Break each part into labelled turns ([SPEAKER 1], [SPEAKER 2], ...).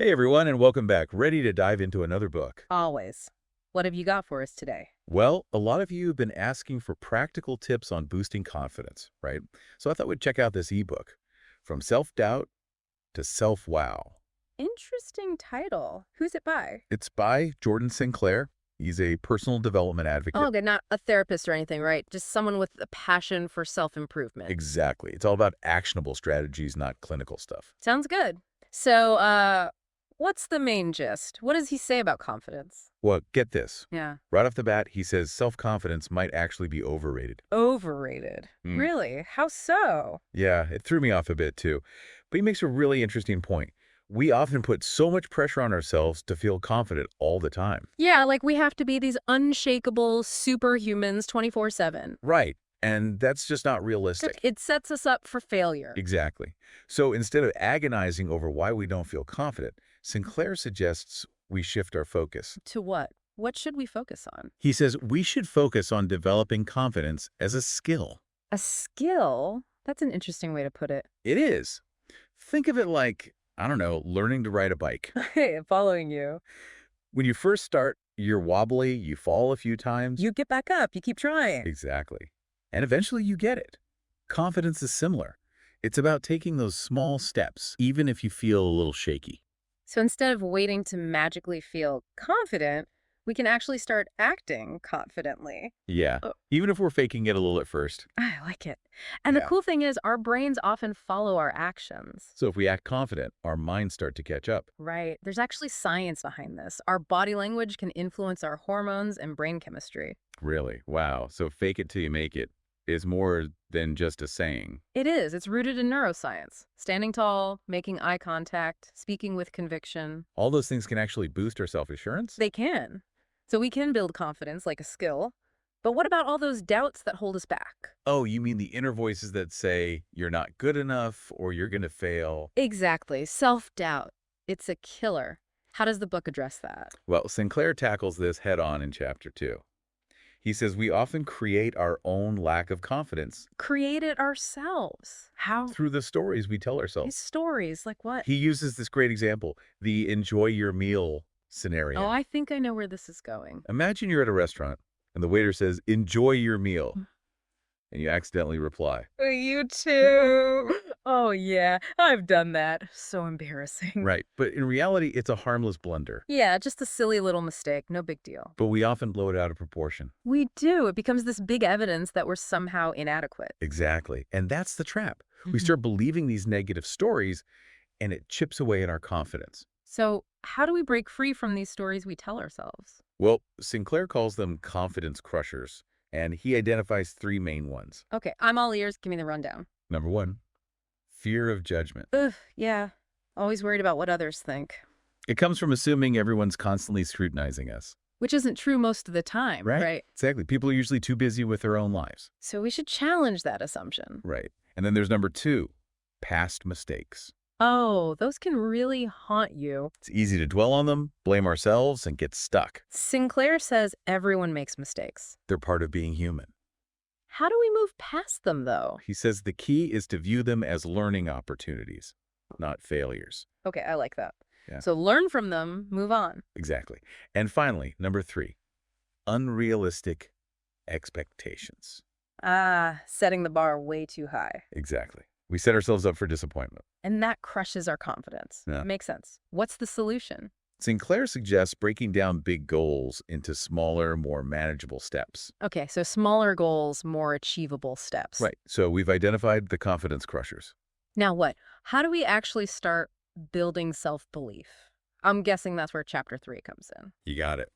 [SPEAKER 1] Hey everyone, and welcome back. Ready to dive into another book.
[SPEAKER 2] Always. What have you got for us today?
[SPEAKER 1] Well, a lot of you have been asking for practical tips on boosting confidence, right? So I thought we'd check out this ebook, From Self-Doubt to Self-Wow.
[SPEAKER 2] Interesting title. Who's it by?
[SPEAKER 1] It's by Jordan Sinclair. He's a personal development
[SPEAKER 2] Oh,
[SPEAKER 1] advocate.
[SPEAKER 2] okay, not a therapist or anything, right? Just someone with a passion for self-improvement.
[SPEAKER 1] Exactly. It's all about actionable strategies, not clinical stuff.
[SPEAKER 2] Sounds good. So, what's the main gist? What does he say about confidence?
[SPEAKER 1] Well, get this.
[SPEAKER 2] Yeah.
[SPEAKER 1] Right off the bat, he says self-confidence might actually be overrated.
[SPEAKER 2] Overrated.
[SPEAKER 1] Hmm.
[SPEAKER 2] Really? How so?
[SPEAKER 1] Yeah, it threw me off a bit too. But he makes a really interesting point. We often put so much pressure on ourselves to feel confident all the time.
[SPEAKER 2] Yeah, like we have to be these unshakable superhumans 24/7.
[SPEAKER 1] Right. And that's just not realistic.
[SPEAKER 2] It sets us up for failure.
[SPEAKER 1] Exactly. So instead of agonizing over why we don't feel confident, Sinclair suggests we shift our focus.
[SPEAKER 2] To what? What should we focus on?
[SPEAKER 1] He says we should focus on developing confidence as a skill.
[SPEAKER 2] A skill? That's an interesting way to put it.
[SPEAKER 1] It is. Think of it like, I don't know, learning to ride a bike.
[SPEAKER 2] Hey, following you.
[SPEAKER 1] When you first start, you're wobbly, you fall a few times.
[SPEAKER 2] You get back up. You keep trying.
[SPEAKER 1] Exactly. And eventually you get it. Confidence is similar. It's about taking those small steps, even if you feel a little shaky.
[SPEAKER 2] So instead of waiting to magically feel confident, we can actually start acting confidently.
[SPEAKER 1] Yeah,
[SPEAKER 2] Oh,
[SPEAKER 1] even if we're faking it a little at first.
[SPEAKER 2] I like it. And the
[SPEAKER 1] Yeah.
[SPEAKER 2] cool thing is, our brains often follow our actions.
[SPEAKER 1] So if we act confident, our minds start to catch up.
[SPEAKER 2] Right. There's actually science behind this. Our body language can influence our hormones and brain chemistry.
[SPEAKER 1] Really? Wow. So fake it till you make it is more than just a saying.
[SPEAKER 2] It is. It's rooted in neuroscience. Standing tall, making eye contact, speaking with conviction.
[SPEAKER 1] All those things can actually boost our self-assurance?
[SPEAKER 2] They can. So we can build confidence like a skill. But what about all those doubts that hold us back?
[SPEAKER 1] Oh, you mean the inner voices that say you're not good enough or you're going to fail?
[SPEAKER 2] Exactly. Self-doubt. It's a killer. How does the book address that?
[SPEAKER 1] Well, Sinclair tackles this head on in chapter 2. He says we often create our own lack of confidence
[SPEAKER 2] Create it ourselves. How?
[SPEAKER 1] through the stories we tell
[SPEAKER 2] These
[SPEAKER 1] ourselves.
[SPEAKER 2] stories, like what?
[SPEAKER 1] He uses this great example, the enjoy your meal
[SPEAKER 2] Oh,
[SPEAKER 1] scenario.
[SPEAKER 2] I think I know where this is going.
[SPEAKER 1] Imagine you're at a restaurant and the waiter says, enjoy your meal. And you accidentally reply.
[SPEAKER 2] You too. Oh, yeah. I've done that. So embarrassing.
[SPEAKER 1] Right. But in reality, it's a harmless blunder.
[SPEAKER 2] Yeah, just a silly little mistake. No big deal.
[SPEAKER 1] But we often blow it out of proportion.
[SPEAKER 2] We do. It becomes this big evidence that we're somehow inadequate.
[SPEAKER 1] Exactly. And that's the trap. We
[SPEAKER 2] Mhm.
[SPEAKER 1] start believing these negative stories and it chips away at our confidence.
[SPEAKER 2] So, how do we break free from these stories we tell ourselves?
[SPEAKER 1] Well, Sinclair calls them confidence crushers, and he identifies three main ones.
[SPEAKER 2] Okay, I'm all ears. Give me the rundown.
[SPEAKER 1] Number one, fear of judgment.
[SPEAKER 2] Ugh, yeah. Always worried about what others think.
[SPEAKER 1] It comes from assuming everyone's constantly scrutinizing us.
[SPEAKER 2] Which isn't true most of the time, right?
[SPEAKER 1] Exactly. People are usually too busy with their own lives.
[SPEAKER 2] So we should challenge that assumption.
[SPEAKER 1] Right. And then there's number two, past mistakes.
[SPEAKER 2] Oh, those can really haunt you.
[SPEAKER 1] It's easy to dwell on them, blame ourselves, and get stuck.
[SPEAKER 2] Sinclair says everyone makes mistakes.
[SPEAKER 1] They're part of being human.
[SPEAKER 2] How do we move past them, though?
[SPEAKER 1] He says the key is to view them as learning opportunities, not failures.
[SPEAKER 2] Okay, I like that.
[SPEAKER 1] Yeah.
[SPEAKER 2] So learn from them, move on.
[SPEAKER 1] Exactly. And finally, number three, unrealistic expectations.
[SPEAKER 2] Ah, setting the bar way too high.
[SPEAKER 1] Exactly. We set ourselves up for disappointment.
[SPEAKER 2] And that crushes our confidence.
[SPEAKER 1] Yeah.
[SPEAKER 2] Makes sense. What's the solution?
[SPEAKER 1] Sinclair suggests breaking down big goals into smaller, more manageable steps.
[SPEAKER 2] Okay, so smaller goals, more achievable steps.
[SPEAKER 1] Right. So we've identified the confidence crushers.
[SPEAKER 2] Now what? How do we actually start building self-belief? I'm guessing that's where chapter 3 comes in.
[SPEAKER 1] You got it.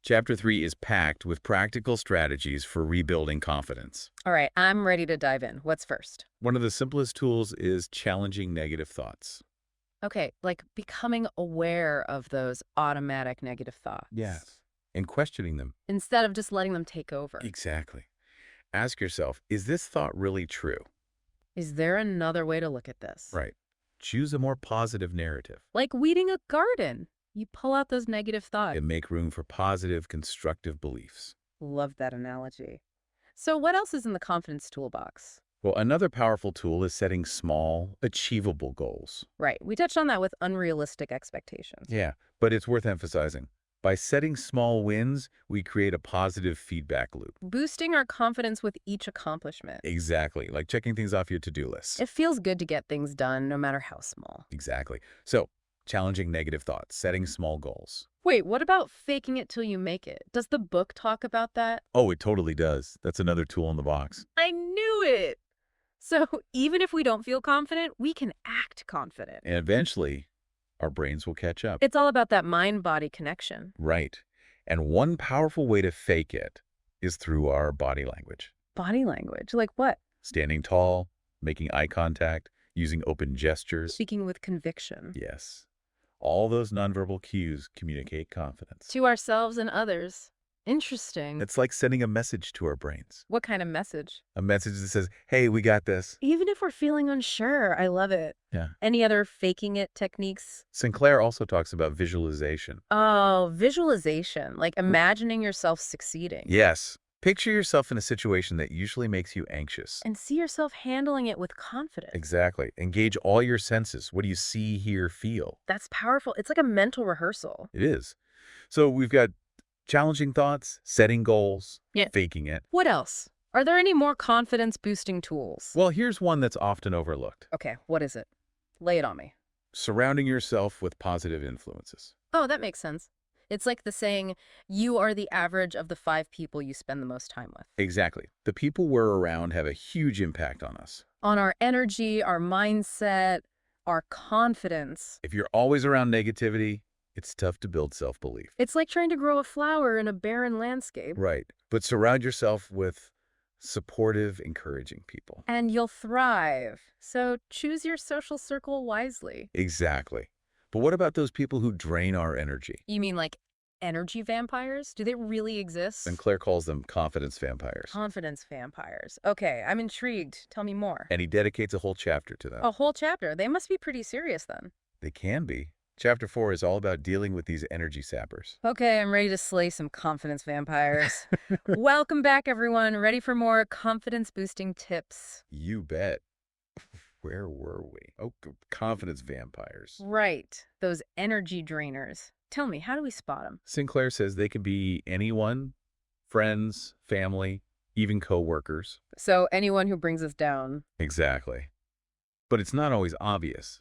[SPEAKER 1] Chapter 3 is packed with practical strategies for rebuilding confidence.
[SPEAKER 2] All right, I'm ready to dive in. What's first?
[SPEAKER 1] One of the simplest tools is challenging negative thoughts.
[SPEAKER 2] Okay, like becoming aware of those automatic negative thoughts.
[SPEAKER 1] And questioning them.
[SPEAKER 2] Instead of just letting them take over.
[SPEAKER 1] Exactly. Ask yourself, is this thought really true?
[SPEAKER 2] Is there another way to look at this?
[SPEAKER 1] Right. Choose a more positive narrative
[SPEAKER 2] Like weeding a garden. You pull out those negative thoughts.
[SPEAKER 1] and make room for positive, constructive beliefs.
[SPEAKER 2] Love that analogy. So what else is in the confidence toolbox?
[SPEAKER 1] Well, another powerful tool is setting small, achievable goals.
[SPEAKER 2] Right. We touched on that with unrealistic expectations.
[SPEAKER 1] Yeah, but it's worth emphasizing. By setting small wins, we create a positive feedback loop.
[SPEAKER 2] Boosting our confidence with each accomplishment.
[SPEAKER 1] Exactly, like checking things off your to-do list.
[SPEAKER 2] It feels good to get things done, no matter how small.
[SPEAKER 1] Exactly. So, challenging negative thoughts, setting small goals.
[SPEAKER 2] Wait, what about faking it till you make it? Does the book talk about that?
[SPEAKER 1] Oh, it totally does. That's another tool in the box.
[SPEAKER 2] I knew it! So even if we don't feel confident, we can act confident.
[SPEAKER 1] And eventually, our brains will catch up.
[SPEAKER 2] It's all about that mind-body connection.
[SPEAKER 1] Right. And one powerful way to fake it is through our body language.
[SPEAKER 2] Body language, like what?
[SPEAKER 1] Standing tall, making eye contact, using open gestures.
[SPEAKER 2] Speaking with conviction.
[SPEAKER 1] Yes. All those nonverbal cues communicate confidence.
[SPEAKER 2] To ourselves and others. Interesting.
[SPEAKER 1] It's like sending a message to our brains.
[SPEAKER 2] What kind of message?
[SPEAKER 1] A message that says, hey, we got this.
[SPEAKER 2] Even if we're feeling unsure, I love it.
[SPEAKER 1] Yeah.
[SPEAKER 2] Any other faking it techniques?
[SPEAKER 1] Sinclair also talks about visualization.
[SPEAKER 2] Oh, visualization, like imagining yourself succeeding.
[SPEAKER 1] Yes. Picture yourself in a situation that usually makes you anxious.
[SPEAKER 2] And see yourself handling it with confidence.
[SPEAKER 1] Exactly. Engage all your senses. What do you see, hear, feel?
[SPEAKER 2] That's powerful. It's like a mental rehearsal.
[SPEAKER 1] It is. So we've got challenging thoughts, setting goals,
[SPEAKER 2] Yeah.
[SPEAKER 1] faking it.
[SPEAKER 2] What else? Are there any more confidence-boosting tools?
[SPEAKER 1] Well, here's one that's often overlooked.
[SPEAKER 2] Okay, what is it? Lay it on me.
[SPEAKER 1] Surrounding yourself with positive influences.
[SPEAKER 2] Oh, that makes sense. It's like the saying, you are the average of the 5 people you spend the most time with.
[SPEAKER 1] Exactly. The people we're around have a huge impact on us.
[SPEAKER 2] On our energy, our mindset, our confidence.
[SPEAKER 1] If you're always around negativity, it's tough to build self-belief.
[SPEAKER 2] It's like trying to grow a flower in a barren landscape.
[SPEAKER 1] Right. But surround yourself with supportive, encouraging people.
[SPEAKER 2] And you'll thrive. So choose your social circle wisely.
[SPEAKER 1] Exactly. But what about those people who drain our energy?
[SPEAKER 2] You mean like energy vampires? Do they really exist?
[SPEAKER 1] Sinclair calls them confidence vampires.
[SPEAKER 2] Confidence vampires. Okay, I'm intrigued. Tell me more.
[SPEAKER 1] And he dedicates a whole chapter to them.
[SPEAKER 2] A whole chapter. They must be pretty serious then.
[SPEAKER 1] They can be. Chapter 4 is all about dealing with these energy sappers.
[SPEAKER 2] Okay, I'm ready to slay some confidence vampires. Welcome back, everyone. Ready for more confidence-boosting tips.
[SPEAKER 1] You bet. Where were we? Oh, confidence vampires.
[SPEAKER 2] Right, those energy drainers. Tell me, how do we spot them?
[SPEAKER 1] Sinclair says they can be anyone, friends, family, even co-workers.
[SPEAKER 2] So anyone who brings us down.
[SPEAKER 1] Exactly. But it's not always obvious.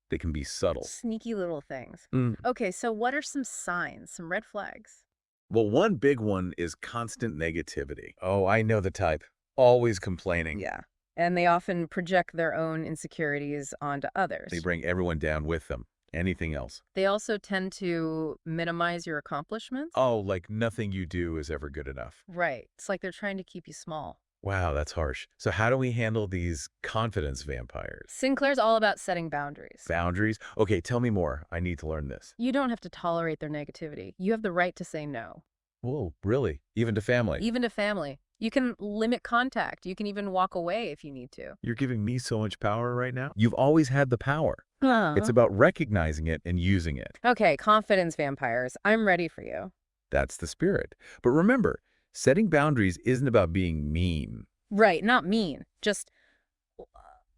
[SPEAKER 1] They can be subtle.
[SPEAKER 2] Sneaky little things.
[SPEAKER 1] Mm.
[SPEAKER 2] Okay, so what are some signs, some red flags?
[SPEAKER 1] Well, one big one is constant negativity. Oh, I know the type. Always complaining.
[SPEAKER 2] Yeah. And they often project their own insecurities onto others.
[SPEAKER 1] They bring everyone down with them. Anything else?
[SPEAKER 2] They also tend to minimize your accomplishments.
[SPEAKER 1] Oh, like nothing you do is ever good enough.
[SPEAKER 2] Right. It's like they're trying to keep you small.
[SPEAKER 1] Wow, that's harsh. So how do we handle these confidence vampires?
[SPEAKER 2] Sinclair's all about setting boundaries.
[SPEAKER 1] Boundaries? Okay, tell me more. I need to learn this.
[SPEAKER 2] You don't have to tolerate their negativity. You have the right to say no.
[SPEAKER 1] Whoa, really? Even to family?
[SPEAKER 2] Even to family. You can limit contact. You can even walk away if you need to.
[SPEAKER 1] You're giving me so much power right now? You've always had the power. It's about recognizing it and using it.
[SPEAKER 2] Okay, confidence vampires. I'm ready for you.
[SPEAKER 1] That's the spirit. But remember, setting boundaries isn't about being mean.
[SPEAKER 2] Right, not mean. Just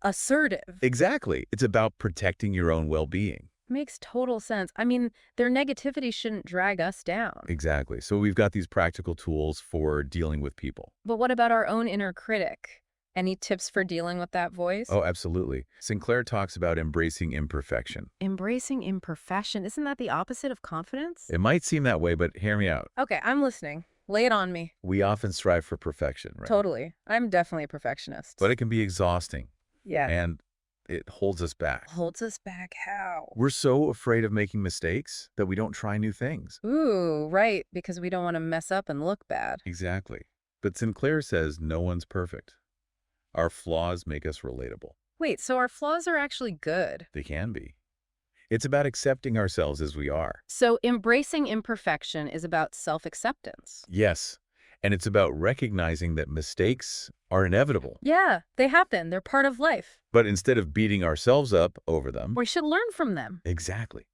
[SPEAKER 2] assertive.
[SPEAKER 1] Exactly. It's about protecting your own well-being.
[SPEAKER 2] Makes total sense. I mean, their negativity shouldn't drag us down.
[SPEAKER 1] Exactly. So we've got these practical tools for dealing with people.
[SPEAKER 2] But what about our own inner critic? Any tips for dealing with that voice?
[SPEAKER 1] Oh, absolutely. Sinclair talks about embracing imperfection.
[SPEAKER 2] Embracing imperfection. Isn't that the opposite of confidence?
[SPEAKER 1] It might seem that way, but hear me out.
[SPEAKER 2] Okay, I'm listening. Lay it on me.
[SPEAKER 1] We often strive for perfection, right?
[SPEAKER 2] Totally. I'm definitely a perfectionist.
[SPEAKER 1] But it can be exhausting,
[SPEAKER 2] yeah.
[SPEAKER 1] and it holds us back.
[SPEAKER 2] Holds us back how?
[SPEAKER 1] We're so afraid of making mistakes that we don't try new things.
[SPEAKER 2] Ooh, right, because we don't want to mess up and look bad.
[SPEAKER 1] Exactly. But Sinclair says no one's perfect. Our flaws make us relatable.
[SPEAKER 2] Wait, so our flaws are actually good?
[SPEAKER 1] They can be. It's about accepting ourselves as we are.
[SPEAKER 2] So embracing imperfection is about self-acceptance.
[SPEAKER 1] Yes. And it's about recognizing that mistakes are inevitable.
[SPEAKER 2] Yeah, they happen. They're part of life.
[SPEAKER 1] But instead of beating ourselves up over them,
[SPEAKER 2] We should learn from them.
[SPEAKER 1] exactly.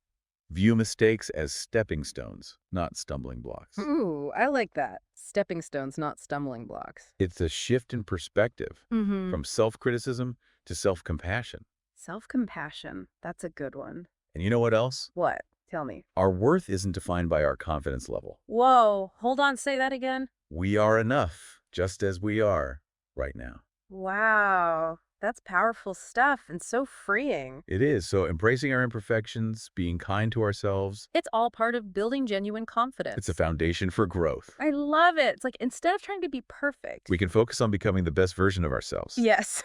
[SPEAKER 1] View mistakes as stepping stones, not stumbling blocks.
[SPEAKER 2] Ooh, I like that. Stepping stones, not stumbling blocks.
[SPEAKER 1] It's a shift in perspective
[SPEAKER 2] Mm-hmm.
[SPEAKER 1] from self-criticism to self-compassion.
[SPEAKER 2] Self-compassion. That's a good one.
[SPEAKER 1] And you know what else?
[SPEAKER 2] What? Tell me.
[SPEAKER 1] Our worth isn't defined by our confidence level.
[SPEAKER 2] Whoa, hold on, say that again.
[SPEAKER 1] We are enough, just as we are right now.
[SPEAKER 2] Wow, that's powerful stuff and so freeing.
[SPEAKER 1] It is. So embracing our imperfections, being kind to ourselves,
[SPEAKER 2] It's all part of building genuine
[SPEAKER 1] it's a
[SPEAKER 2] confidence.
[SPEAKER 1] foundation for growth.
[SPEAKER 2] I love it. It's like instead of trying to be perfect.
[SPEAKER 1] We can focus on becoming the best version of ourselves.
[SPEAKER 2] Yes,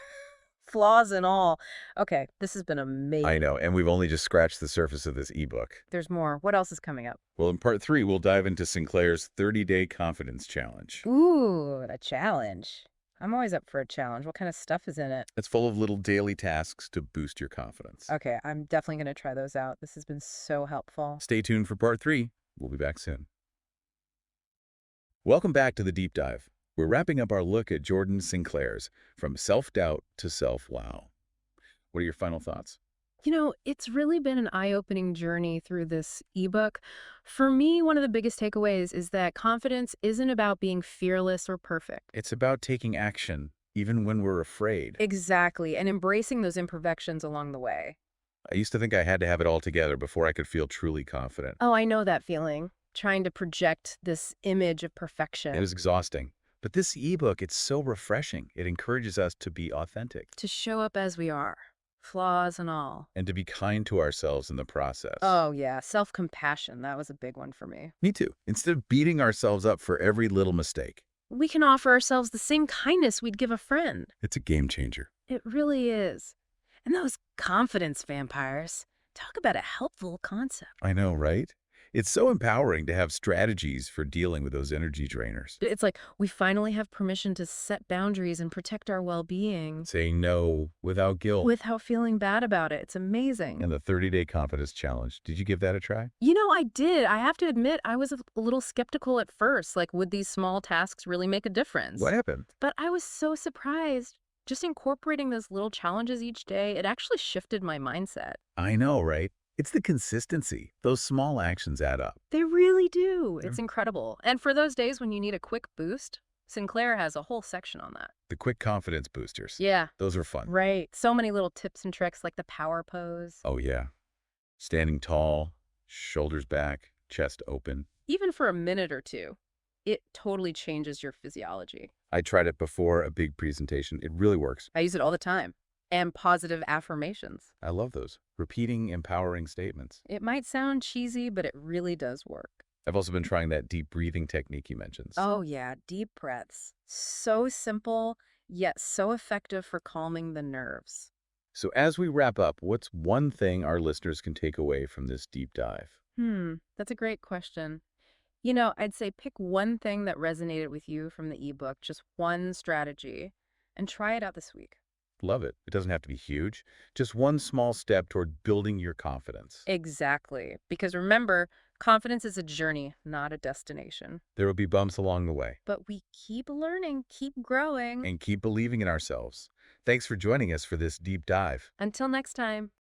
[SPEAKER 2] flaws and all. Okay, this has been
[SPEAKER 1] I
[SPEAKER 2] amazing.
[SPEAKER 1] know, and we've only just scratched the surface of this ebook.
[SPEAKER 2] There's more. What else is coming up?
[SPEAKER 1] Well, in part 3, we'll dive into Sinclair's 30-day confidence challenge.
[SPEAKER 2] Ooh, a challenge. I'm always up for a challenge. What kind of stuff is in it?
[SPEAKER 1] It's full of little daily tasks to boost your confidence.
[SPEAKER 2] Okay, I'm definitely going to try those out. This has been so helpful.
[SPEAKER 1] Stay tuned for part 3. We'll be back soon. Welcome back to the Deep Dive. We're wrapping up our look at Jordan Sinclair's From Self-Doubt to Self-Wow. What are your final thoughts?
[SPEAKER 2] You know, it's really been an eye-opening journey through this ebook. For me, one of the biggest takeaways is that confidence isn't about being fearless or perfect.
[SPEAKER 1] It's about taking action, even when we're afraid.
[SPEAKER 2] Exactly, and embracing those imperfections along the way.
[SPEAKER 1] I used to think I had to have it all together before I could feel truly confident.
[SPEAKER 2] Oh, I know that feeling. Trying to project this image of
[SPEAKER 1] It
[SPEAKER 2] perfection,
[SPEAKER 1] was exhausting. But this ebook, it's so refreshing. It encourages us to be authentic
[SPEAKER 2] to show up as we are, flaws and all.
[SPEAKER 1] and to be kind to ourselves in the process.
[SPEAKER 2] Oh, yeah, self-compassion. That was a big one for me.
[SPEAKER 1] Me too. Instead of beating ourselves up for every little mistake.
[SPEAKER 2] We can offer ourselves the same kindness we'd give a friend.
[SPEAKER 1] It's a game changer.
[SPEAKER 2] It really is. And those confidence vampires, talk about a helpful concept.
[SPEAKER 1] I know, right? It's so empowering to have strategies for dealing with those energy drainers.
[SPEAKER 2] It's like we finally have permission to set boundaries and protect our well-being
[SPEAKER 1] Saying no without guilt.
[SPEAKER 2] without feeling bad about it. It's amazing.
[SPEAKER 1] And the 30-day confidence challenge. Did you give that a try?
[SPEAKER 2] You know, I did. I have to admit, I was a little skeptical at first. Like, would these small tasks really make a difference?
[SPEAKER 1] What happened?
[SPEAKER 2] But I was so surprised. Just incorporating those little challenges each day, it actually shifted my mindset.
[SPEAKER 1] I know, right? It's the consistency. Those small actions add up.
[SPEAKER 2] They really do.
[SPEAKER 1] Yeah.
[SPEAKER 2] It's incredible. And for those days when you need a quick boost, Sinclair has a whole section on that.
[SPEAKER 1] The quick confidence boosters.
[SPEAKER 2] Yeah,
[SPEAKER 1] Those are fun.
[SPEAKER 2] right. So many little tips and tricks like the power pose.
[SPEAKER 1] Oh, yeah. Standing tall, shoulders back, chest open.
[SPEAKER 2] Even for a minute or two, it totally changes your physiology.
[SPEAKER 1] I tried it before a big presentation. It really works.
[SPEAKER 2] I use it all the time. And positive affirmations.
[SPEAKER 1] I love those. Repeating empowering statements.
[SPEAKER 2] It might sound cheesy, but it really does work.
[SPEAKER 1] I've also been trying that deep breathing technique he mentions.
[SPEAKER 2] Oh, yeah, deep breaths. So simple, yet so effective for calming the nerves.
[SPEAKER 1] So as we wrap up, what's one thing our listeners can take away from this deep dive?
[SPEAKER 2] That's a great question. You know, I'd say pick one thing that resonated with you from the ebook, just one strategy, and try it out this week.
[SPEAKER 1] Love it. It doesn't have to be huge. Just one small step toward building your confidence.
[SPEAKER 2] Exactly. Because remember, confidence is a journey, not a destination.
[SPEAKER 1] There will be bumps along the way.
[SPEAKER 2] But we keep learning, keep growing.
[SPEAKER 1] And keep believing in ourselves. Thanks for joining us for this deep dive.
[SPEAKER 2] Until next time.